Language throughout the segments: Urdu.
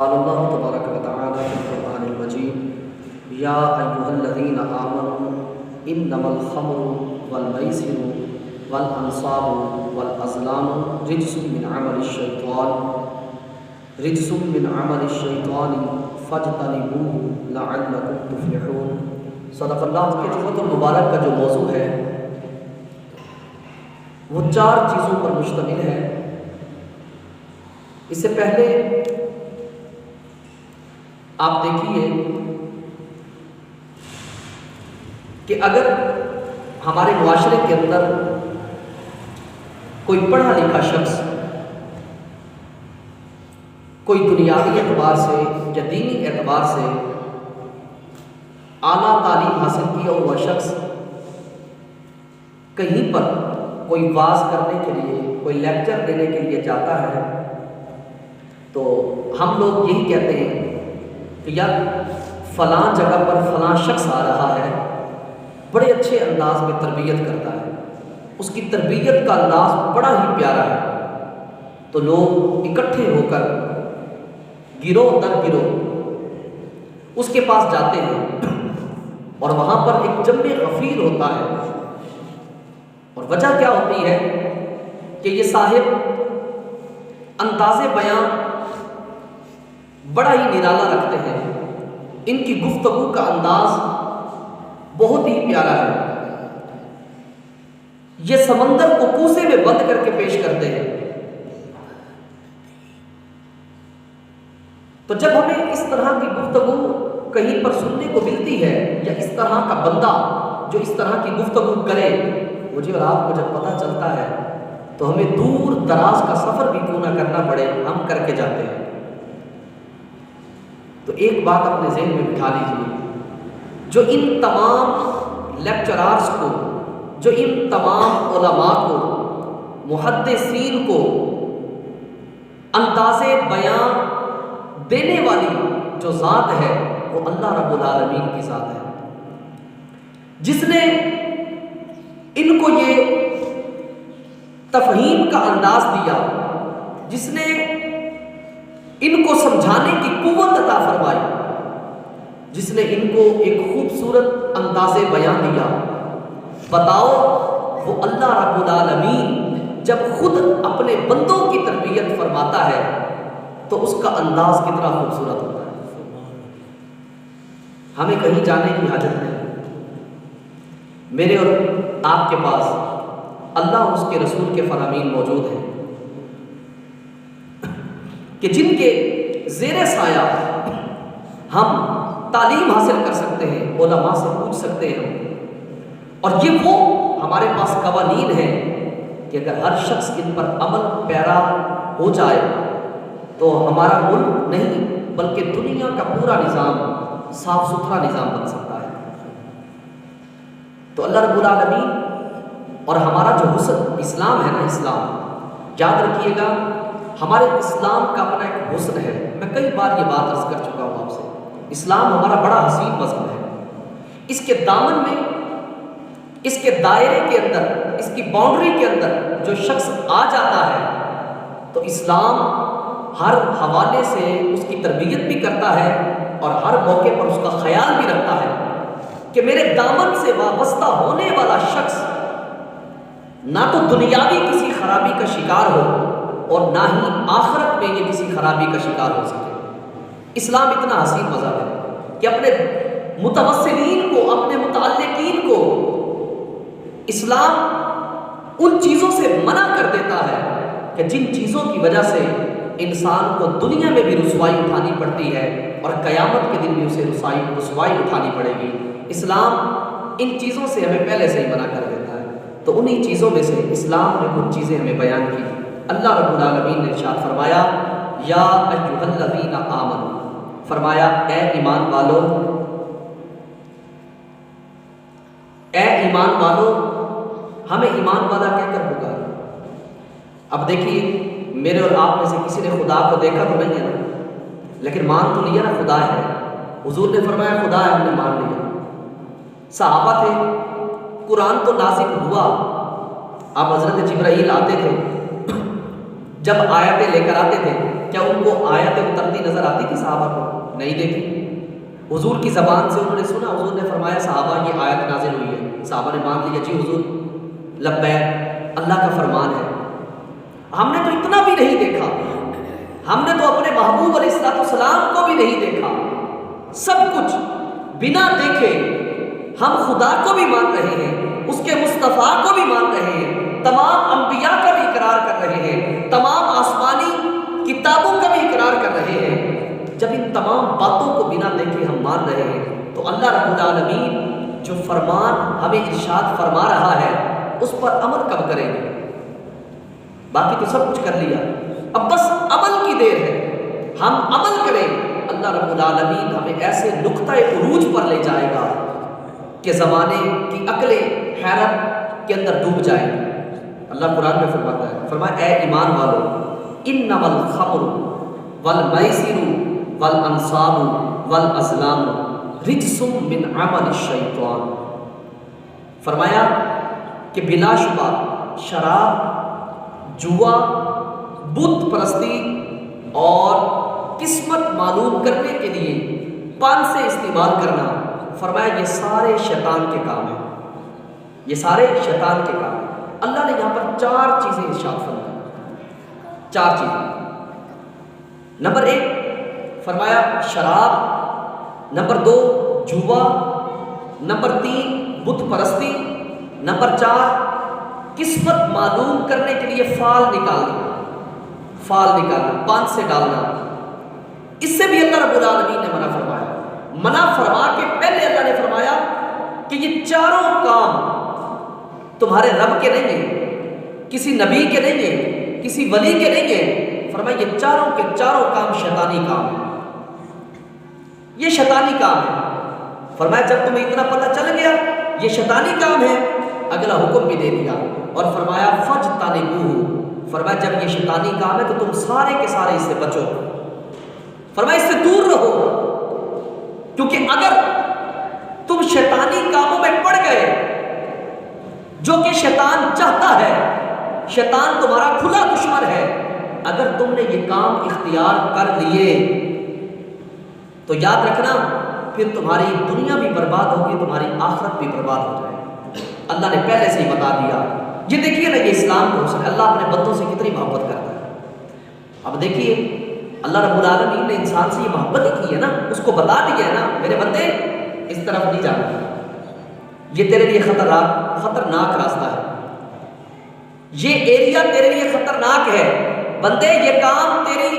قال اللہ تبارک و تعالی فی القرآن المجید یا ایھا الذین آمنوا انما الخمر والمیسر والانصاب والازلام رجس من عمل الشیطان فاجتنبوه لعلکم تفلحون۔ صدق اللہ۔ کے جمعۃ المبارک کا جو موضوع ہے وہ 4 چیزوں پر مشتمل ہے۔ اس سے پہلے آپ دیکھیے کہ اگر ہمارے معاشرے کے اندر کوئی پڑھا لکھا شخص کوئی دنیاوی اعتبار سے یا دینی اعتبار سے اعلیٰ تعلیم حاصل کیا ہوا شخص کہیں پر کوئی واعظ کرنے کے لیے، کوئی لیکچر دینے کے لیے جاتا ہے تو ہم لوگ یہی کہتے ہیں کہ یار فلاں جگہ پر فلاں شخص آ رہا ہے، بڑے اچھے انداز میں تربیت کرتا ہے، اس کی تربیت کا انداز بڑا ہی پیارا ہے۔ تو لوگ اکٹھے ہو کر گروہ در گروہ اس کے پاس جاتے ہیں اور وہاں پر ایک جمع غفیر ہوتا ہے، اور وجہ کیا ہوتی ہے کہ یہ صاحب انداز بیان بڑا ہی نرالا رکھتے ہیں، ان کی گفتگو کا انداز بہت ہی پیارا ہے، یہ سمندر کو کوسے میں بند کر کے پیش کرتے ہیں۔ تو جب ہمیں اس طرح کی گفتگو کہیں پر سننے کو ملتی ہے یا اس طرح کا بندہ جو اس طرح کی گفتگو کرے، مجھے اور آپ کو جب پتہ چلتا ہے تو ہمیں دور دراز کا سفر بھی کیوں نہ کرنا پڑے، ہم کر کے جاتے ہیں۔ تو ایک بات اپنے ذہن میں بٹھا لیجیے، جو ان تمام لیکچرارز کو، جو ان تمام علماء کو، محدثین کو انداز بیان دینے والی جو ذات ہے وہ اللہ رب العالمین کی ذات ہے، جس نے ان کو یہ تفہیم کا انداز دیا، جس نے ان کو سمجھانے کی قوت عطا فرمائی، جس نے ان کو ایک خوبصورت انداز بیان دیا۔ بتاؤ وہ اللہ رب العالمین جب خود اپنے بندوں کی تربیت فرماتا ہے تو اس کا انداز کتنا خوبصورت ہوتا ہے۔ ہمیں کہیں جانے کی حاجت نہیں، میرے اور آپ کے پاس اللہ اور اس کے رسول کے فرامین موجود ہیں کہ جن کے زیر سایہ ہم تعلیم حاصل کر سکتے ہیں، علماء سے پوچھ سکتے ہیں، اور یہ وہ ہمارے پاس قوانین ہیں کہ اگر ہر شخص ان پر عمل پیرا ہو جائے تو ہمارا ملک نہیں بلکہ دنیا کا پورا نظام صاف ستھرا نظام بن سکتا ہے۔ تو اللہ رب العالمین اور ہمارا جو حسن اسلام ہے نا، اسلام یاد رکھیے گا، ہمارے اسلام کا اپنا ایک حسن ہے۔ میں کئی بار یہ بات عرض کر چکا ہوں آپ سے، اسلام ہمارا بڑا حسین مذہب ہے۔ اس کے دامن میں، اس کے دائرے کے اندر، اس کی باؤنڈری کے اندر جو شخص آ جاتا ہے تو اسلام ہر حوالے سے اس کی تربیت بھی کرتا ہے اور ہر موقع پر اس کا خیال بھی رکھتا ہے کہ میرے دامن سے وابستہ ہونے والا شخص نہ تو دنیاوی کسی خرابی کا شکار ہو اور نہ ہی آخرت میں یہ کسی خرابی کا شکار ہو سکے۔ اسلام اتنا حسین مذہب ہے کہ اپنے متوسلین کو، اپنے متعلقین کو اسلام ان چیزوں سے منع کر دیتا ہے کہ جن چیزوں کی وجہ سے انسان کو دنیا میں بھی رسوائی اٹھانی پڑتی ہے اور قیامت کے دن بھی اسے رسوائی اٹھانی پڑے گی۔ اسلام ان چیزوں سے ہمیں پہلے سے ہی منع کر دیتا ہے۔ تو انہی چیزوں میں سے اسلام نے کچھ چیزیں ہمیں بیان کی۔ اللہ رب العالمین نے ارشاد فرمایا یا ایھا الذین آمنوا، فرمایا اے ایمان والو، اے ایمان والو، ہمیں ایمان والا کہہ کر پکارا۔ اب دیکھیے میرے اور آپ میں سے کسی نے خدا کو دیکھا تو نہیں ہے نا، لیکن مان تو لیا نا خدا ہے۔ حضور نے فرمایا خدا ہے، ہم نے مان لیا۔ صحابہ تھے، قرآن تو نازل ہوا، اب حضرت جبرائیل آتے تھے، جب آیتیں لے کر آتے تھے کیا ان کو آیت اترتی نظر آتی تھی صحابہ کو؟ نہیں دیکھی. حضور کی زبان سے انہوں نے سنا، حضور نے فرمایا صحابہ یہ آیت نازل ہوئی ہے. صحابہ نے مان لیا، جی حضور لبیک، اللہ کا فرمان ہے. ہم نے تو اتنا بھی نہیں دیکھا، ہم نے تو اپنے محبوب علیہ السلام کو بھی نہیں دیکھا. سب کچھ بنا دیکھے ہم خدا کو بھی مان رہے ہیں، اس کے مصطفیٰ کو بھی مان رہے ہیں، تمام انبیاء کا بھی اقرار کر رہے ہیں، تمام آسمانی کتابوں کا بھی اقرار کر رہے ہیں. جب ان تمام باتوں کو بنا دیکھے ہم مان رہے ہیں تو اللہ رب العالمین جو فرمان ہمیں ارشاد فرما رہا ہے اس پر عمل کب کریں گے؟ باقی تو سب کچھ کر لیا، اب بس عمل کی دیر ہے. ہم عمل کریں، اللہ رب العالمین ہمیں ایسے نقطۂ عروج پر لے جائے گا کہ زمانے کی عقلیں حیرت کے اندر ڈوب جائیں. اللہ قرآن میں فرماتا ہے، فرمایا اے ایمان والو انما الخمر والمیسر والانصاب والازلام رجس من عمل الشیطان. فرمایا کہ بلا شبہ شراب، جوا، بت پرستی اور قسمت معلوم کرنے کے لیے پان سے استعمال کرنا، فرمایا یہ سارے شیطان کے کام ہیں. یہ سارے شیطان کے کام ہیں. اللہ نے یہاں پر 4 چیزیں ارشاد فرمائی. 4 چیزیں. نمبر 1 فرمایا شراب، نمبر 2 جوا، نمبر 3 بت پرستی، نمبر 4 قسمت معلوم کرنے کے لیے فال نکالنا، پان سے ڈالنا. اس سے بھی اللہ رب العالمین نے منع فرمایا. منع فرما کے پہلے اللہ نے فرمایا کہ یہ چاروں کام تمہارے رب کے نہیں ہیں، کسی نبی کے نہیں ہیں، کسی ولی کے نہیں ہیں. فرمایا یہ چاروں کے چاروں کام شیطانی کام ہیں، یہ شیطانی کام ہے. فرمایا جب تمہیں اتنا پتہ چل گیا یہ شیطانی کام ہے، اگلا حکم بھی دے دیا اور فرمایا فجتنبوہ. فرمایا جب یہ شیطانی کام ہے تو تم سارے کے سارے اس سے بچو. فرمایا اس سے دور رہو، کیونکہ اگر تم شیطانی کاموں میں پڑ گئے جو کہ شیطان چاہتا ہے، شیطان تمہارا کھلا دشمن ہے، اگر تم نے یہ کام اختیار کر لیے تو یاد رکھنا پھر تمہاری دنیا بھی برباد ہوگی، تمہاری آخرت بھی برباد ہو جائے. اللہ نے پہلے سے ہی بتا دیا. یہ دیکھیے نا، یہ اسلام کو حسن اللہ اپنے بندوں سے کتنی محبت کرتا ہے. اب دیکھیے اللہ رب العالمین نے انسان سے یہ محبت ہی کی ہے نا، اس کو بتا دیا ہے نا میرے بندے اس طرف نہیں جانا، یہ تیرے لیے خطرناک راستہ ہے، یہ ایریا تیرے لیے خطرناک ہے بندے، یہ کام تیری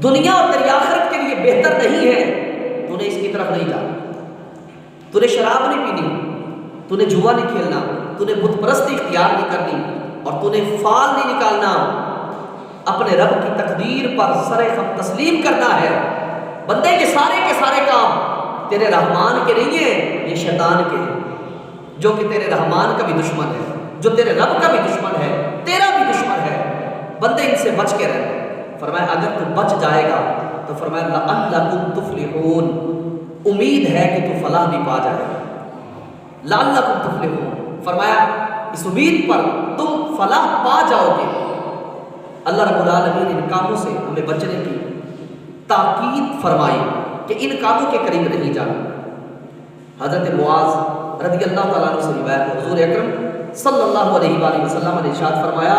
دنیا اور تیری آخرت کے لیے بہتر نہیں ہے، تو نے اس کی طرف نہیں جانا. تو نے شراب نہیں پینی، تو نے جوا نہیں کھیلنا، تو نے بت پرستی اختیار نہیں کرنی، اور تو نے فال نہیں نکالنا. اپنے رب کی تقدیر پر سر خم تسلیم کرنا ہے. بندے یہ سارے کے سارے کام تیرے رحمان کے نہیں ہیں، یہ شیطان کے ہیں، جو کہ تیرے رحمان کا بھی دشمن ہے، جو تیرے رب کا بھی دشمن ہے، تیرا بھی دشمن ہے. بندے ان سے بچ کے رہے. فرمایا اگر تو بچ جائے گا تو فرمایا لعلکم تفلحون، امید ہے کہ تو فلاح بھی پا جائے گا. لعلکم تفلحون، فرمایا اس امید پر تم فلاح پا جاؤ گے. اللہ رب العالمین ان کاموں سے ہمیں بچنے کی تاکید فرمائی کہ ان کاموں کے قریب نہیں جانا. حضرت معاذ رضی اللہ تعالیٰ عنہ سے روایت ہے، حضور اکرم صلی اللہ علیہ وآلہ وسلم نے ارشاد فرمایا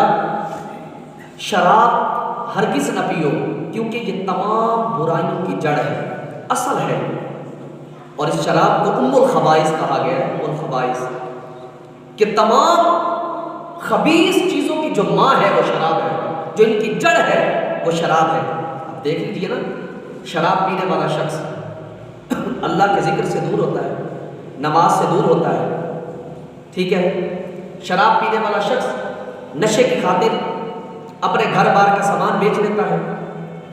شراب ہرگز نہ پیو، کیونکہ یہ تمام برائیوں کی جڑ ہے، اصل ہے. اور اس شراب کو ام الخبائث کہا گیا ہے، ام الخبائث، کہ تمام خبیث چیزوں کی جو ماں ہے وہ شراب ہے، جو ان کی جڑ ہے وہ شراب ہے. اب دیکھ لیجیے نا، شراب پینے والا شخص اللہ کے ذکر سے دور ہوتا ہے، نماز سے دور ہوتا ہے، ٹھیک ہے. شراب پینے والا شخص نشے کی خاطر اپنے گھر بار کا سامان بیچ لیتا ہے.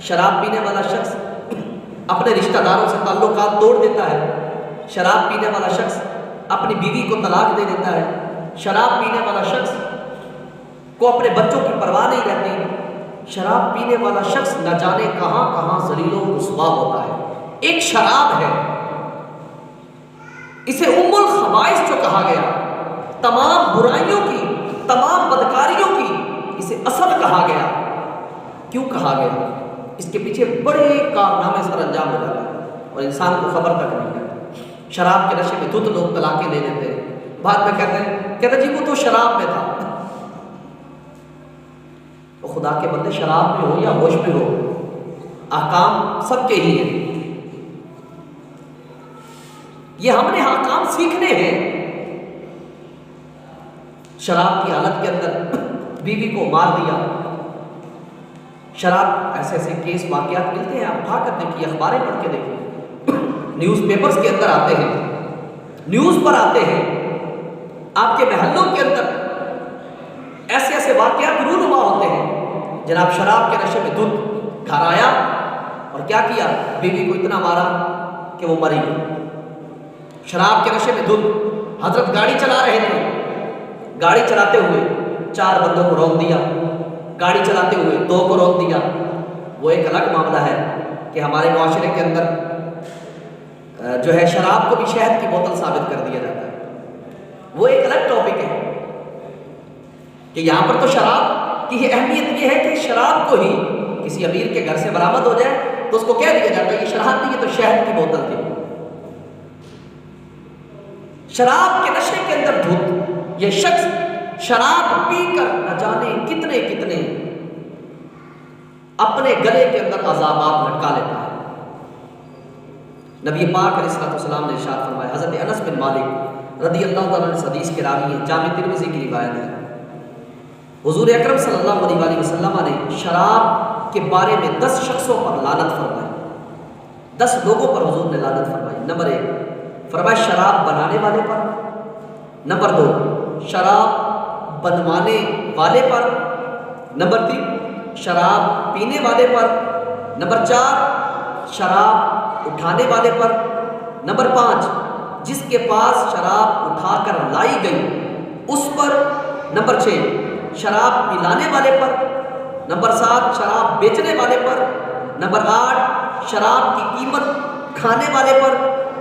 شراب پینے والا شخص اپنے رشتہ داروں سے تعلقات توڑ دیتا ہے. شراب پینے والا شخص اپنی بیوی کو طلاق دے دیتا ہے. شراب پینے والا شخص کو اپنے بچوں کی پرواہ نہیں رہتی. شراب پینے والا شخص نہ جانے کہاں کہاں ذلیل و رسوا ہوتا ہے. ایک شراب ہے، اسے ام الخبائث جو کہا گیا، تمام برائیوں کی، تمام بدکاریوں کی اسے اصل کہا گیا. کیوں کہا گیا؟ اس کے پیچھے بڑے کارنامے سر انجام ہو جاتے ہیں اور انسان کو خبر تک نہیں ہے۔ شراب کے نشے میں دھت لوگ طلاقیں لے لیتے ہیں، بعد میں کہتے ہیں جی وہ تو شراب میں تھا۔ وہ خدا کے بندے شراب میں ہو یا ہوش میں ہو، احکام سب کے ہی ہیں۔ یہ ہم نے احکام سیکھنے ہیں۔ شراب کی حالت کے اندر بیوی کو مار دیا، شراب ایسے ایسے کیس واقعات ملتے ہیں، آپ اٹھا کر دیکھیے، اخباریں پڑھ کے دیکھیے، نیوز پیپرز کے اندر آتے ہیں، نیوز پر آتے ہیں، آپ کے محلوں کے اندر ایسے ایسے واقعات رونما ہوتے ہیں۔ جناب شراب کے نشے میں دودھ گھر آیا اور کیا کیا، بیوی کو اتنا مارا کہ وہ مری گئی۔ شراب کے نشے میں دودھ، حضرت گاڑی چلا رہے تھے، گاڑی چلاتے ہوئے 4 بندوں کو روک دیا، گاڑی چلاتے ہوئے 2 کو روک دیا۔ وہ ایک الگ معاملہ ہے کہ ہمارے معاشرے کے اندر جو ہے شراب کو بھی شہد کی بوتل ثابت کر دیا جاتا ہے، وہ ایک الگ ٹاپک ہے کہ یہاں پر تو شراب کی اہمیت یہ ہے کہ شراب کو ہی کسی امیر کے گھر سے برآمد ہو جائے تو اس کو کہہ دیا جاتا ہے یہ شراب نہیں، یہ تو شہد کی بوتل تھی۔ شراب کے نشے کے اندر دھت، یہ شخص شراب پی کر نہ جانے کتنے کتنے اپنے گلے کے اندر عذابات لٹکا لیتا ہے۔ نبی پاک علیہ السلام نے ارشاد فرمایا، حضرت انس بن مالک رضی اللہ عنہ اس حدیث کے راوی ہیں، جامع ترمذی کی روایت ہے، حضور اکرم صلی اللہ علیہ وسلم نے شراب کے بارے میں 10 شخصوں پر لعنت فرمائی، 10 لوگوں پر حضور نے لعنت فرمائی۔ نمبر 1 فرمایا شراب بنانے والے پر، نمبر 2 شراب بنوانے والے پر، نمبر 3 شراب پینے والے پر، نمبر 4 شراب اٹھانے والے پر، نمبر 5 جس کے پاس شراب اٹھا کر لائی گئی اس پر، نمبر 6 شراب پلانے والے پر، نمبر 7 شراب بیچنے والے پر، نمبر 8 شراب کی قیمت کھانے والے پر،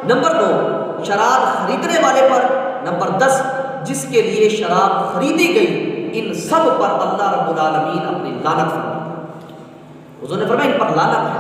نمبر 9 شراب خریدنے والے پر، نمبر 10 جس کے لیے شراب خریدی گئی۔ ان سب پر اللہ رب العالمین اپنی لعنت فرماتا ہے۔ حضور نے فرمایا ان پر لعنت ہے،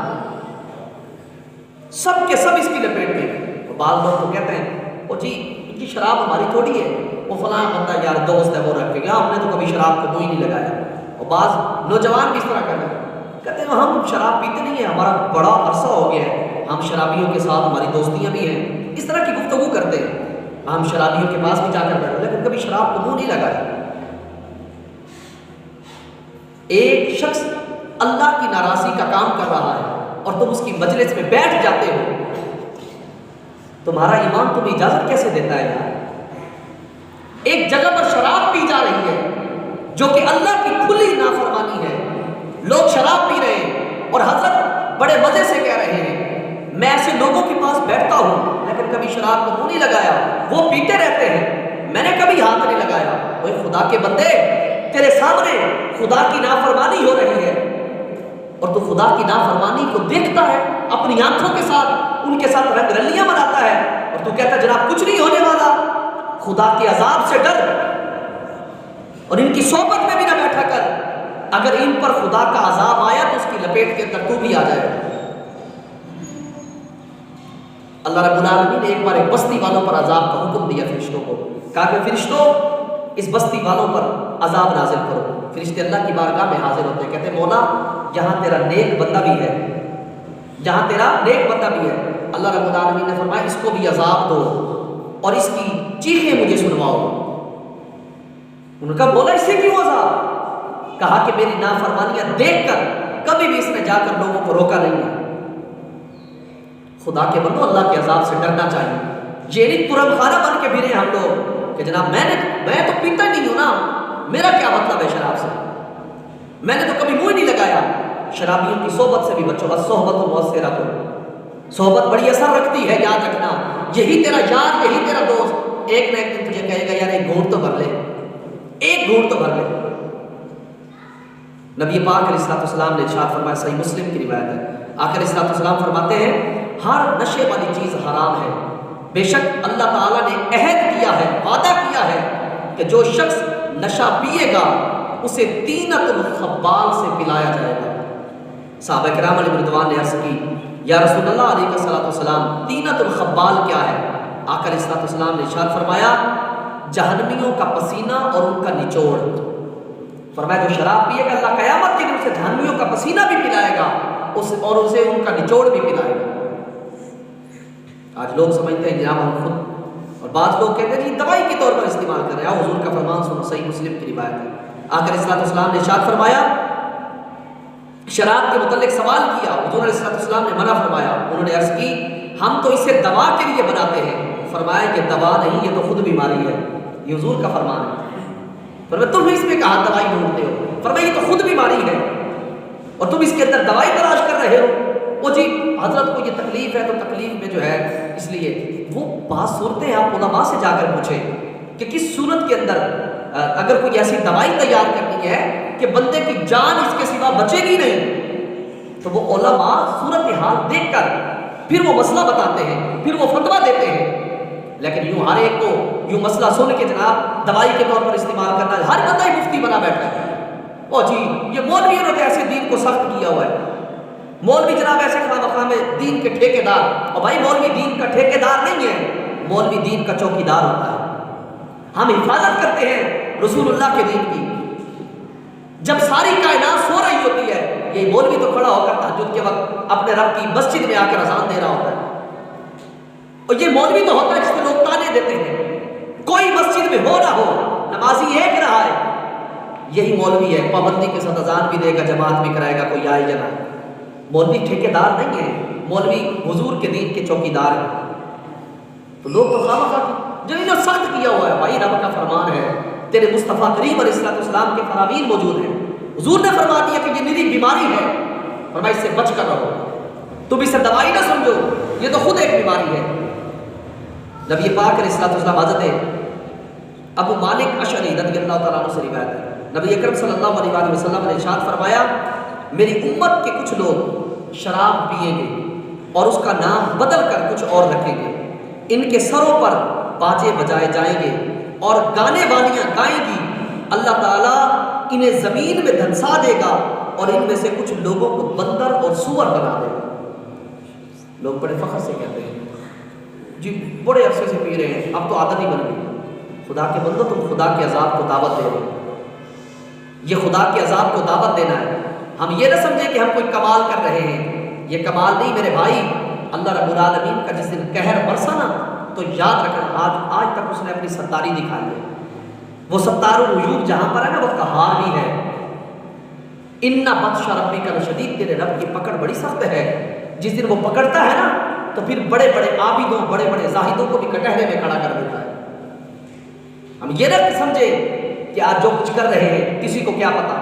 سب کے سب اس کی لپیٹ میں۔ تو بعض لوگ تو کہتے ہیں او جی ان کی شراب ہماری تھوڑی ہے، وہ فلاں بندہ یار دوست ہے وہ رکھ کے گیا، ہم نے تو کبھی شراب کو منہ ہی نہیں لگایا۔ اور بعض نوجوان بھی اس طرح کرتے ہیں، کہتے ہیں ہم شراب پیتے نہیں ہیں، ہمارا بڑا عرصہ ہو گیا ہے، ہم شرابیوں کے ساتھ ہماری دوستیاں بھی ہیں، اس طرح کی گفتگو کرتے ہیں۔ ہم شرابیوں کے پاس بھی جا کر بیٹھے لیکن کبھی شراب کو منہ نہیں لگایا۔ ایک شخص اللہ کی ناراضی کا کام کر رہا ہے اور تم اس کی مجلس میں بیٹھ جاتے ہو، تمہارا ایمان تمہیں اجازت کیسے دیتا ہے یار؟ ایک جگہ پر شراب پی جا رہی ہے جو کہ اللہ کی کھلی نافرمانی ہے، لوگ شراب پی رہے ہیں اور حضرت بڑے مزے سے کہہ رہے ہیں میں ایسے لوگوں کے پاس بیٹھتا ہوں لیکن کبھی شراب کو منہ نہیں لگایا، وہ پیتے رہتے ہیں میں نے کبھی ہاتھ نہیں لگایا۔ اوے خدا کے بندے، تیرے سامنے خدا کی نافرمانی ہو رہی ہے اور تو خدا کی نافرمانی کو دیکھتا ہے اپنی آنکھوں کے ساتھ، ان کے ساتھ رنگ رلیاں مناتا ہے اور تو کہتا ہے جناب کچھ نہیں ہونے والا، خدا کے عذاب سے ڈر اور ان کی صحبت میں بھی نہ بیٹھا کر، اگر ان پر خدا کا عذاب آیا تو اس کی لپیٹ کے اندر تو بھی آ جائے۔ اللہ رب العالمین نے ایک بار ایک بستی والوں پر عذاب کا حکم دیا فرشتوں کو، کہا کہ فرشتوں اس بستی والوں پر عذاب نازل کرو۔ فرشتے اللہ کی بارگاہ میں حاضر ہوتے ہیں، کہتے ہیں مولا جہاں تیرا نیک بندہ بھی ہے، جہاں تیرا نیک بندہ بھی ہے، اللہ رب العالمین نے فرمایا اس کو بھی عذاب دو اور اس کی چیخیں مجھے سنواؤ۔ ان کا بولا اس سے کیوں عذاب؟ کہا کہ میری نافرمانیاں دیکھ کر کبھی بھی اس نے جا کر لوگوں کو روکا نہیں ہے۔ خدا کے بندو اللہ کے عذاب سے ڈرنا چاہیے، یہ نہیں ترم خانہ بن کے بھی رہے ہم لوگ کہ جناب میں تو پیتا نہیں ہوں نا، میرا کیا مطلب ہے شراب سے، میں نے تو کبھی منہ نہیں لگایا۔ شرابیوں کی صحبت سے بھی بچو، الصحبت مؤثرۃ، صحبت بڑی اثر رکھتی ہے، یاد رکھنا، یہی تیرا یار، یہی تیرا دوست ایک نہ ایک دن تجھے کہے گا یار ایک گھونٹ تو بھر لے، ایک گھونٹ تو بھر لے۔ نبی پاک علیہ السلام نے ارشاد فرمایا، صحیح مسلم کی روایت ہے، آقا علیہ السلام فرماتے ہیں ہر نشے والی چیز حرام ہے، بے شک اللہ تعالیٰ نے عہد کیا ہے، وعدہ کیا ہے کہ جو شخص نشہ پیے گا اسے طینۃ الخبال سے پلایا جائے گا۔ صحابہ کرام علیہ رضوان نے عرض کی یا رسول اللہ علیہ السلام طینۃ الخبال کیا ہے؟ آقا علیہ السلام نے ارشاد فرمایا جہنمیوں کا پسینہ اور ان کا نچوڑ۔ فرمایا جو شراب پیے گا اللہ قیامت کے دن اسے جہنمیوں کا پسینہ بھی پلائے گا اور اسے ان کا نچوڑ بھی پلائے گا۔ آج لوگ سمجھتے ہیں جناب ہم خود، اور بعض لوگ کہتے ہیں جی دوائی کے طور پر استعمال کر رہے ہیں۔ حضور کا فرمان سنو، صحیح مسلم کی روایت ہے، آقا علیہ السلام نے ارشاد فرمایا، شراب کے متعلق سوال کیا، حضور علیہ السلام نے منع فرمایا۔ انہوں نے عرض کی ہم تو اسے دوا کے لیے بناتے ہیں۔ فرمایا یہ دوا نہیں، یہ تو خود بیماری ہے، یہ حضور کا فرمان ہے۔ فرمایا تم اس میں کہاں دوائی ڈھونڈتے ہو؟ فرمایا یہ تو خود بیماری ہے اور تم اس کے اندر دوائی تلاش کر رہے ہو۔ وہ جی حضرت کو یہ تکلیف ہے تو تکلیف میں جو ہے اس لیے وہ بات صورتیں آپ علماء سے جا کر پوچھیں کہ کس صورت کے اندر اگر کوئی ایسی دوائی تیار کرنی ہے کہ بندے کی جان اس کے سوا بچے گی نہیں، تو وہ علماء صورتحال دیکھ کر پھر وہ مسئلہ بتاتے ہیں، پھر وہ فتویٰ دیتے ہیں۔ لیکن یوں ہر ایک کو یوں مسئلہ سن کے جناب دوائی کے طور پر استعمال کرنا ہے، ہر بندہ ہی مفتی بنا بیٹھا ہے۔ او جی یہ مولویوں نے ایسے دین کو سخت کیا ہوا ہے، مولوی جناب ایسے خواہ میں دین کے ٹھیکیدار۔ اور بھائی مولوی دین کا ٹھیکیدار نہیں ہے، مولوی دین کا چوکیدار ہوتا ہے۔ ہم حفاظت کرتے ہیں رسول اللہ کے دین کی۔ جب ساری کائنات سو رہی ہوتی ہے، یہ مولوی تو کھڑا ہو کر تہجد کے وقت اپنے رب کی مسجد میں آ کر اذان دے رہا ہوتا ہے، اور یہ مولوی تو ہوتا ہے جس میں لوگ تانے دیتے ہیں، کوئی مسجد میں ہو نہ ہو نمازی ایک رہا ہے، یہی مولوی ہے، پابندی کے ساتھ اذان بھی دے گا، جماعت بھی کرائے گا، کوئی آئے یا نہ آئے۔ مولوی ٹھیکیدار نہیں ہے، مولوی حضور کے دین کے چوکیدار ہیں۔ تو لوگ تو خواہ جو سخت کیا ہوا ہے، بھائی رب کا فرمان ہے، تیرے مصطفیٰ کریم علیہ السلام کے فرامین موجود ہیں، حضور نے فرما دیا کہ یہ نری بیماری ہے، فرمایا اس سے بچ کر رہو، تم اسے دوائی نہ سمجھو، یہ تو خود ایک بیماری ہے۔ نبی پاک علیہ السلام حضرت ابو مالک اشعری رضی اللہ تعالیٰ عنہ سے روایت ہے، نبی اکرم صلی اللہ علیہ وسلم نے ارشاد فرمایا میری امت کے کچھ لوگ شراب پیئیں گے اور اس کا نام بدل کر کچھ اور رکھیں گے، ان کے سروں پر باجے بجائے جائیں گے اور گانے والیاں گائیں گی، اللہ تعالیٰ انہیں زمین میں دھنسا دے گا اور ان میں سے کچھ لوگوں کو بندر اور سور بنا دے گا۔ لوگ بڑے فخر سے کہتے ہیں جی بڑے عرصے سے پی رہے ہیں، اب تو عادت ہی بن گئی۔ خدا کے بندو تم خدا کے عذاب کو دعوت دے رہے ہو، یہ خدا کے عذاب کو دعوت دینا ہے۔ ہم یہ نہ سمجھیں کہ ہم کوئی کمال کر رہے ہیں، یہ کمال نہیں میرے بھائی۔ اللہ رب العالمین کا جس دن قہر برسا نا تو یاد رکھنا آج تک اس نے اپنی ستاری دکھائی ہے۔ وہ ستار الوجود جہاں پر ہے نا وہ قہار بھی ہے۔ ان بطش ربک لشدید، تیرے رب کی پکڑ بڑی سخت ہے۔ جس دن وہ پکڑتا ہے نا تو پھر بڑے بڑے عابدوں بڑے بڑے زاہدوں کو بھی کٹہرے میں کھڑا کر دیتا ہے۔ ہم یہ نہ سمجھے کہ آج جو کچھ کر رہے ہیں کسی کو کیا پتا۔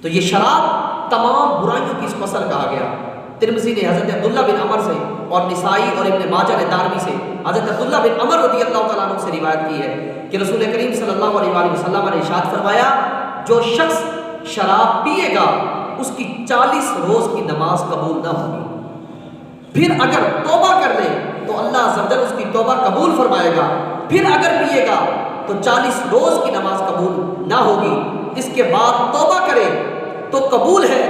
تو یہ شراب تمام برائیوں کی اس فصل کہا گیا۔ ترمذی نے حضرت عبداللہ بن عمر سے اور نسائی اور ابن ماجہ نے دارمی سے حضرت عبداللہ بن عمر رضی اللہ تعالیٰ عنہ سے روایت کی ہے کہ رسول کریم صلی اللہ علیہ وسلم نے ارشاد فرمایا جو شخص شراب پیے گا اس کی 40 روز کی نماز قبول نہ ہوگی، پھر اگر توبہ کر لے تو اللہ عز و جل اس کی توبہ قبول فرمائے گا، پھر اگر پیے گا تو 40 روز کی نماز قبول نہ ہوگی، اس کے بعد توبہ کرے تو قبول ہے،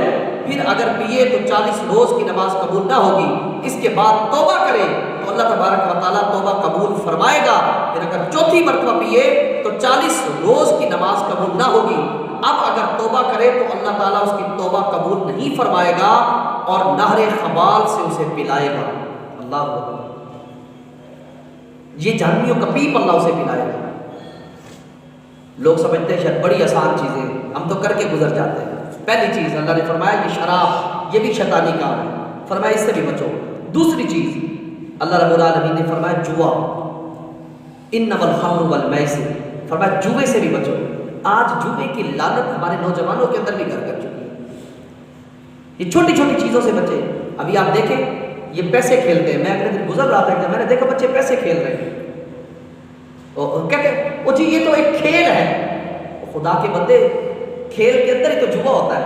پھر اگر پیے تو 40 روز کی نماز قبول نہ ہوگی، اس کے بعد توبہ کرے تو اللہ تبارک و تعالیٰ توبہ قبول فرمائے گا، پھر اگر چوتھی مرتبہ پیے تو 40 روز کی نماز قبول نہ ہوگی، اب اگر توبہ کرے تو اللہ تعالیٰ اس کی توبہ قبول نہیں فرمائے گا اور نہر خبال سے اسے پلائے گا۔ اللہ اکبر، یہ جہنمیوں کا پیپ اللہ اسے پلائے گا۔ لوگ سمجھتے ہیں شاید بڑی آسان چیزیں ہم تو کر کے گزر جاتے ہیں۔ پہلی چیز اللہ نے فرمایا یہ شراب، یہ بھی شیطانی کام ہے، فرمایا اس سے بھی بچو۔ دوسری چیز اللہ رب العالمین نے فرمایا جوا، انما الخمر والمیسر، فرمایا جوے سے بھی بچو۔ آج جوے کی لعنت ہمارے نوجوانوں کے اندر بھی گھر کر چکی ہے۔ یہ چھوٹی چھوٹی چیزوں سے بچے۔ ابھی آپ دیکھیں یہ پیسے کھیلتے ہیں، میں اگلے دن گزر رہا تھا میں نے دیکھا بچے پیسے کھیل رہے ہیں، اور کہتے ہیں وہ جی یہ تو ایک کھیل ہے۔ خدا کے بندے کھیل کے اندر ہی تو جوا ہوتا ہے،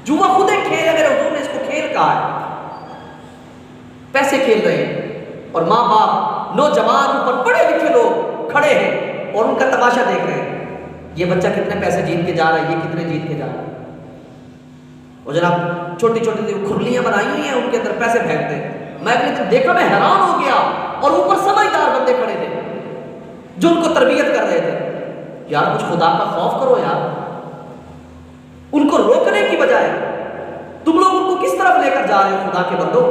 جوا خود ایک کھیل ہے، میرے حضور نے اس کو کھیل کہا ہے۔ پیسے کھیل رہے ہیں اور ماں باپ نوجوان اوپر پڑھے لکھے لوگ کھڑے ہیں اور ان کا تماشا دیکھ رہے ہیں، یہ بچہ کتنے پیسے جیت کے جا رہا ہے، یہ کتنے جیت کے جا رہا ہے۔ اور جناب چھوٹی چھوٹی کھرلیاں بنائی ہوئی ہیں، ان کے اندر پیسے پھینکتے ہیں. میں اگلے دن دیکھا، میں حیران ہو گیا. اور اوپر سمجھدار بندے کھڑے تھے جو ان کو تربیت کر رہے تھے. یار کچھ خدا کا خوف کرو یار. ان کو روکنے کی بجائے تم لوگ ان کو کس طرف لے کر جا رہے ہو؟ خدا کے بندو،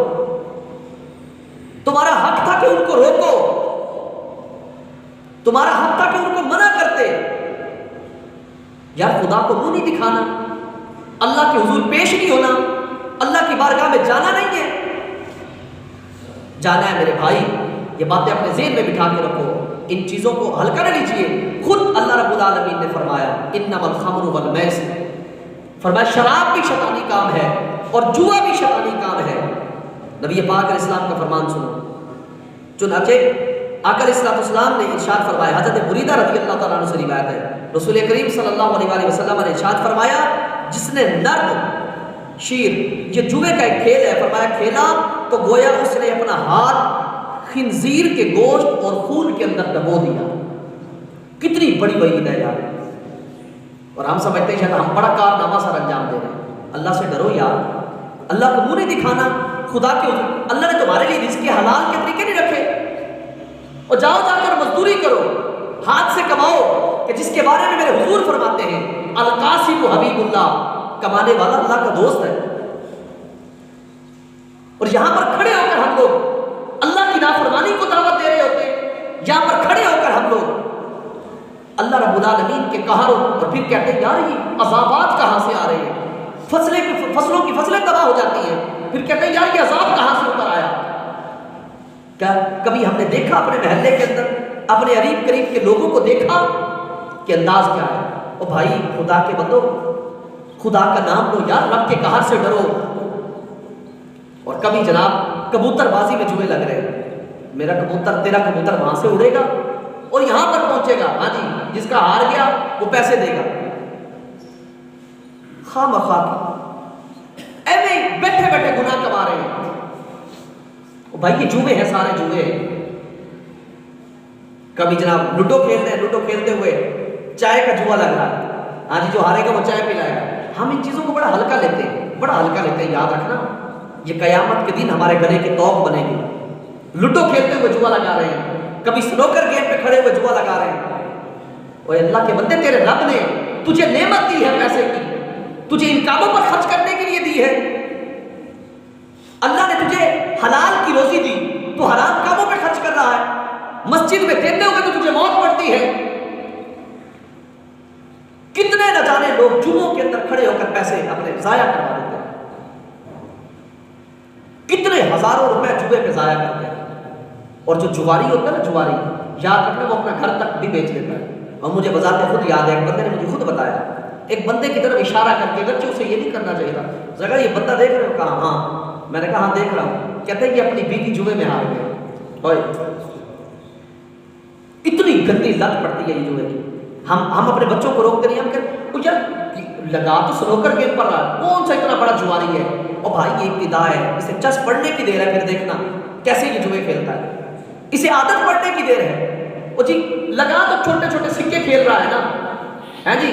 تمہارا حق تھا کہ ان کو روکو، تمہارا حق تھا کہ ان کو منع کرتے. یار خدا کو منہ نہیں دکھانا، اللہ کے حضور پیش نہیں ہونا، اللہ کی بارگاہ میں جانا نہیں ہے. جانا ہے میرے بھائی. یہ باتیں اپنے ذہن میں بٹھا کے رکھو، ان چیزوں کو ہلکا نہ لیجیے. خود اللہ رب العالمین نے فرمایا انما الخمر والمیسر، فرمایا شراب بھی شیطانی کام ہے اور جوا بھی شیطانی کام ہے. نبی پاک علیہ السلام کا فرمان سنو. چنانچہ آقا علیہ السلام نے ارشاد فرمایا، حضرت بریدہ رضی اللہ تعالیٰ عنہ سے روایت ہے، رسول کریم صلی اللہ علیہ وآلہ وسلم نے ارشاد فرمایا جس نے نرد شیر، یہ جوے کا ایک کھیل ہے، فرمایا کھیلا تو گویا اس نے اپنا ہاتھ خنزیر کے گوشت اور خون کے اندر ڈبو دیا. کتنی بڑی وعید ہے یار. اور ہم سمجھتے ہیں شاید ہم بڑا کارنامہ سر انجام دے رہے ہیں. اللہ سے ڈرو یار. اللہ کو منہ نہیں دکھانا. خدا کے حضور اللہ نے تمہارے لیے رزق حلال کے طریقے نہیں رکھے. اور جاؤ جا کر مزدوری کرو، ہاتھ سے کماؤ، کہ جس کے بارے میں میرے حضور فرماتے ہیں القاسم حبیب اللہ، کمانے والا اللہ کا دوست ہے. اور یہاں پر کھڑے ہو کر ہم لوگ اللہ کی نافرمانی کو دعوت دے رہے ہوتے ہیں. یہاں پر کھڑے ہو کر ہم لوگ اللہ رب العالمین کے قہر، اور پھر کہتے ہیں یار یہ عذابات کہاں سے آ رہے ہیں، فصلوں کی فصلیں تباہ ہو جاتی ہیں. پھر کہتے ہیں یار یہ عذاب کہاں سے اتر آیا. کیا کبھی ہم نے دیکھا اپنے محلے کے اندر، اپنے قریب قریب کے لوگوں کو دیکھا کہ انداز کیا ہے؟ او بھائی خدا کے بندو، خدا کا نام لو یار، رب کے قہر سے ڈرو. اور کبھی جناب کبوتر بازی میں جوئے لگ رہے ہیں، میرا کبوتر تیرا کبوتر وہاں سے اڑے گا اور یہاں پر پہنچے گا. ہاں جی، جس کا ہار گیا وہ پیسے دے گا. خواہ مخواہ ایوے بیٹھے بیٹھے گناہ کما رہے ہیں. بھائی یہ جوئے ہیں، سارے جوئے ہیں. کبھی جناب لوڈو کھیلتے ہیں، لوڈو کھیلتے ہوئے چائے کا جوا لگ رہا ہے. ہاں جی، جو ہارے گا وہ چائے پلائے گا. ہم ان چیزوں کو بڑا ہلکا لیتے ہیں، بڑا ہلکا لیتے ہیں. یاد رکھنا یہ قیامت کے دن ہمارے گلے کی توق بنے گی. لوڈو کھیلتے ہوئے جوا لگا رہے ہیں، کبھی سنوکر گیم پہ کھڑے ہوئے جوا لگا رہے ہیں. اور اللہ کے بندے تیرے رب نے تجھے نعمت دی ہے پیسے کی، تجھے ان کاموں پر خرچ کرنے کے لیے دی ہے. اللہ نے تجھے حلال کی روزی دی، تو حرام کاموں پہ خرچ کر رہا ہے. مسجد میں دیتے ہوئے تو تجھے موت پڑتی ہے. کتنے نہ جانے لوگ جمعوں کے اندر کھڑے ہو کر پیسے اپنے ضائع کروا دیتے ہیں، کتنے ہزاروں روپے جوے پہ ضائع کرتے ہیں. اور جو جواری ہوتا ہے نا، جواری یاد رکھنا وہ اپنا گھر تک بھی بیچ لیتا ہے. اور مجھے بذات خود یاد ہے، ایک بندے نے مجھے خود بتایا، ایک بندے کی طرف اشارہ کر کے بچے اسے یہ نہیں کرنا چاہیے تھا. ذرا یہ بندہ دیکھ رہے ہو؟ کہا ہاں. میں نے کہا ہاں دیکھ رہا ہوں. کہتے ہیں یہ اپنی بیوی جوئے میں ہار گیا. اتنی گندی لت پڑتی ہے یہ جوئے کی. ہم اپنے بچوں کو روکتے نہیں. ہم کہتے یار لگا تو سنوکر گیم پر رہا، کون سا اتنا بڑا جواری ہے. اور بھائی یہ ابتدا ہے، اسے چس پڑنے کی دیر ہے. پھر دیکھنا کیسے یہ جوئے کھیلتا ہے، اسے عادت پڑنے کی دیر ہے. وہ جی لگا تو چھوٹے چھوٹے سکے کھیل رہا ہے نا، ہے جی،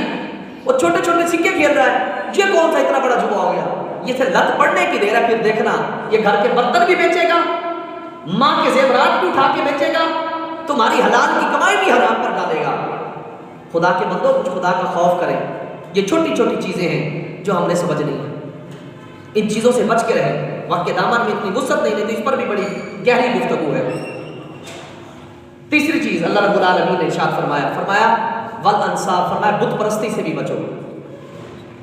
وہ چھوٹے چھوٹے سکے کھیل رہا ہے. یہ کون سا اتنا بڑا جوا ہو گیا. یہ سے لت پڑنے کی دیر ہے. پھر دیکھنا یہ گھر کے برتن بھی بیچے گا، ماں کے زیورات بھی اٹھا کے بیچے گا، تمہاری حلال کی کمائی بھی حرام پر ڈالے گا. خدا کے بندوں کچھ خدا کا خوف کریں. یہ چھوٹی چھوٹی چیزیں ہیں جو ہم نے سمجھنی ہیں، ان چیزوں سے بچ کے رہیں. وقت کے دامن میں اتنی وسعت نہیں دیتی، اس پر بھی بڑی گہری گفتگو ہے. تیسری چیز اللہ رب العالمین نے ارشاد فرمایا والانصاب، فرمایا بت پرستی سے بھی بچو.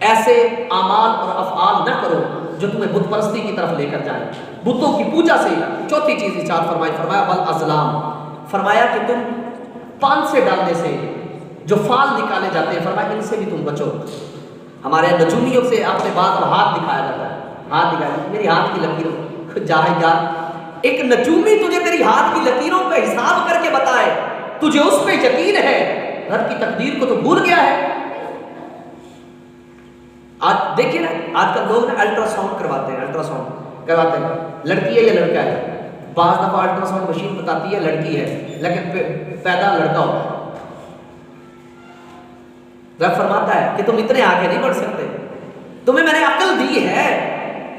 ایسے اعمال اور افعال نہ کرو جو تمہیں بت پرستی کی طرف لے کر جائیں، بتوں کی پوجا سے. چوتھی چیز ارشاد فرمایا والازلام، فرمایا کہ تم پان سے ڈالنے سے جو فال نکالے جاتے ہیں، فرمایا ان سے بھی تم بچو. ہمارے نجومیوں سے آپ نے بات اور ہاتھ دکھایا جاتا ہے، ہاتھ دکھایا میری ہاتھ کی لکیروں جاہے یار. ایک نجومی تجھے تیری ہاتھ کی لکیروں کا حساب کر کے بتائے، تجھے اس پہ یقین ہے، رب کی تقدیر کو تو بھول گیا ہے. آج دیکھیے نا، آج کل لوگ نا الٹرا ساؤنڈ کرواتے ہیں، لڑکی ہے یا لڑکا ہے. بعض دفعہ الٹرا ساؤنڈ مشین بتاتی ہے لڑکی ہے لیکن پیدا لڑکا ہوتا ہے. رب فرماتا ہے کہ تم اتنے آگے نہیں بڑھ سکتے. تمہیں میں نے عقل دی ہے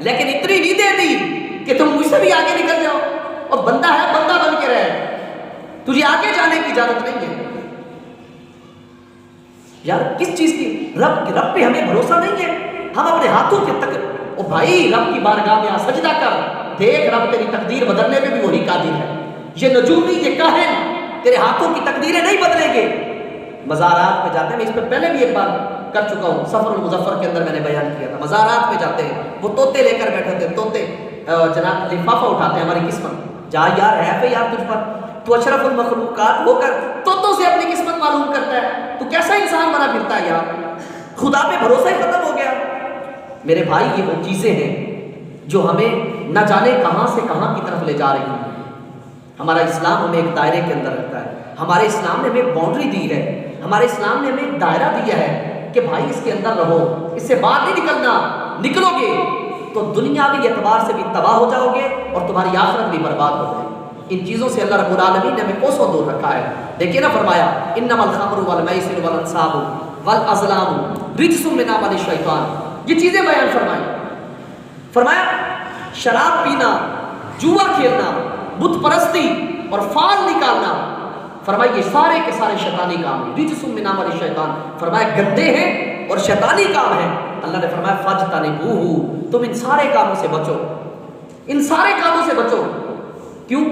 لیکن اتنی نہیں دے دی کہ تم مجھ سے بھی آگے نکل جاؤ، اور بندہ ہے بندہ بن کے رہے، تجھے آگے جانے کی اجازت نہیں ہے۔ یار کس چیز کی رب پہ ہمیں بھروسہ نہیں ہے؟ ہم اپنے ہاتھوں کے تک او بھائی رب کی بارگاہ میں سجدہ کر، دیکھ رب تیری تقدیر بدلنے میں بھی وہی قادر ہے۔ یہ نجومی، یہ کاہن تیرے ہاتھوں کی تقدیریں نہیں بدلیں گے۔ مزارات پہ جاتے ہیں، میں اس پہ پہلے بھی ایک بار کر چکا ہوں، سفر المظفر کے اندر میں نے بیان کیا تھا۔ مزارات پہ جاتے ہیں، وہ طوطے لے کر بیٹھے تھے، طوطے جناب لفافہ اٹھاتے ہیں ہماری قسمت، جا یار ہے پہ یار تجھ پر، تو اشرف المخلوقات ہو کر طوطوں سے اپنی قسمت معلوم کرتا ہے، تو کیسا انسان بنا پھرتا ہے یار، خدا پہ بھروسہ ہی ختم ہو گیا۔ میرے بھائی یہ وہ چیزیں ہیں جو ہمیں نہ جانے کہاں سے کہاں کی طرف لے جا رہی ہیں۔ ہمارا اسلام ہمیں ایک دائرے کے اندر رکھتا ہے، ہمارے اسلام نے ہمیں ایک باؤنڈری دی ہے، ہمارے اسلام نے ہمیں ایک دائرہ دیا ہے کہ بھائی اس کے اندر رہو، اس سے باہر نہیں نکلنا، نکلو گے تو دنیاوی اعتبار سے بھی تباہ ہو جاؤ گے اور تمہاری آخرت بھی برباد ہو جائے گی۔ ان چیزوں سے اللہ رب العالمین نے ہمیں کوسوں دور رکھا ہے۔ دیکھیے نا فرمایا انما الخمر والمیسر والانصاب والازلام رجس من عمل الشیطان، یہ چیزیں بیان فرمائی۔ فرمایا شراب پینا، جوا کھیلنا، بت پرستی اور فال نکالنا، فرمایا یہ سارے کے سارے شیطانی کام ہیں، رجس من عمل الشیطان، فرمایا گندے ہیں اور شیطانی کام ہیں۔ اللہ نے فرمایا فاجتنبوہ، تم ان سارے کاموں سے بچو، ان سارے کاموں سے بچو۔ کیوں؟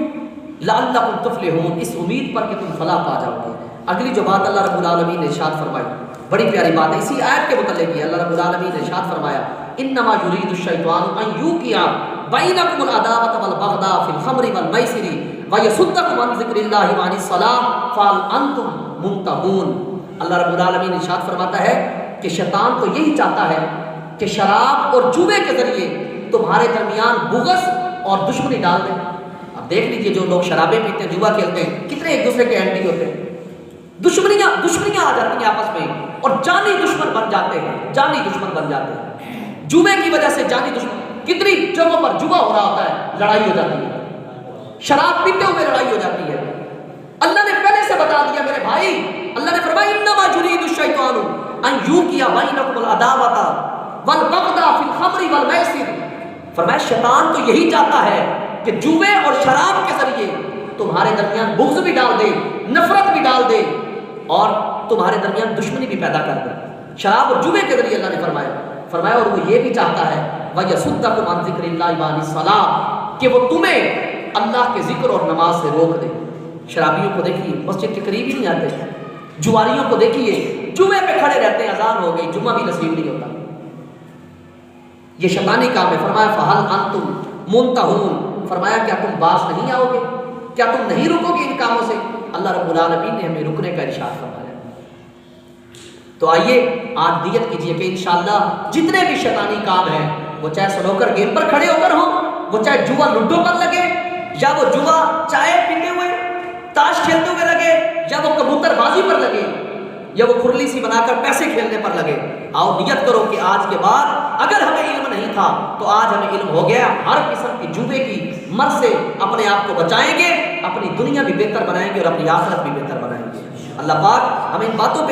لعلکم تفلحون، اس امید پر کہ تم فلاح پا جاؤ گے۔ اگلی جو بات اللہ رب العالمین نے ارشاد فرمائی بڑی پیاری بات ہے، اسی آیت کے متعلق ہے۔ اللہ رب العالمین نے ارشاد فرمایا انما یرید الشیطان ان یوقع بینکم العداوۃ والبغضاء فی الخمر والمیسر ویصدکم عن ذکر اللہ وعن الصلاۃ فہل انتم منتہون۔ اللہ رب العالمین ارشاد فرماتا ہے کہ شیطان تو یہی چاہتا ہے کہ شراب اور جوے کے ذریعے تمہارے درمیان بغض اور دشمنی ڈال دیں۔ اب دیکھ لیجئے جو لوگ شرابیں پیتے ہیں، جوا کھیلتے ہیں، کتنے ایک دوسرے کے اینٹی ہوتے ہیں، دشمنیاں آ جاتی ہیں آپس میں اور جانی دشمن بن جاتے ہیں، جانی دشمن بن جاتے ہیں جوے کی وجہ سے، جانی دشمن۔ کتنی جگہوں پر جوا ہو رہا ہوتا ہے، لڑائی ہو جاتی ہے، شراب پیتے ہوئے لڑائی ہو جاتی ہے۔ اللہ نے پہلے سے بتا دیا میرے بھائی، اللہ نے فرمایا انما یرید الشیطان ان یوقع بینکم العداوۃ والبغضاء فی الخمر والمیسر، فرمایا شیطان تو یہی چاہتا ہے کہ جوے اور شراب کے ذریعے تمہارے درمیان بغض بھی ڈال دے، نفرت بھی ڈال دے اور تمہارے درمیان دشمنی بھی پیدا کر دے۔ شراب اور جوے کے ذریعے اللہ نے فرمایا اور وہ یہ بھی چاہتا ہے وَيَصُدَّكُمْ عَنْ ذِكْرِ اللَّهِ وَعَنِ الصَّلَاةِ، کہ وہ تمہیں اللہ کے ذکر اور نماز سے روک دے۔ شرابیوں کو دیکھیے مسجد کے قریب ہی نہیں آتے، جواریوں کو دیکھیے جمعے پہ کھڑے رہتے ہیں، اذان ہو گئی جمعہ بھی نصیب نہیں ہوتا۔ یہ شیطانی کام ہے۔ فرمایا فَهَلْ أَنْتُمْ مُنْتَهُونَ، فرمایا کیا تم باز نہیں آؤ گے، کیا تم نہیں رکو گے ان کاموں سے؟ اللہ رب العالمین نے ہمیں رکنے کا ارشاد فرمایا۔ تو آئیے آج نیت کیجئے کہ انشاءاللہ جتنے بھی شیطانی کام ہیں، وہ چاہے سنوکر گیم پر کھڑے ہو کر ہوں، وہ چاہے جوا لوڈو پر لگے، یا وہ جوا چائے پیتے ہوئے تاش کھیلتے ہوئے لگے، یا وہ کبوتر بازی پر لگے، یا وہ کھرلی سی بنا کر پیسے کھیلنے پر لگے، آؤ نیت کرو کہ آج کے بعد اگر ہمیں علم نہیں تھا تو آج ہمیں علم ہو گیا، ہر قسم کی جوے کی مر سے اپنے آپ کو بچائیں گے، اپنی دنیا بھی بہتر بنائیں گے اور اپنی آخرت بھی بہتر بنائیں گے۔ اللہ پاک ہمیں ان باتوں پہ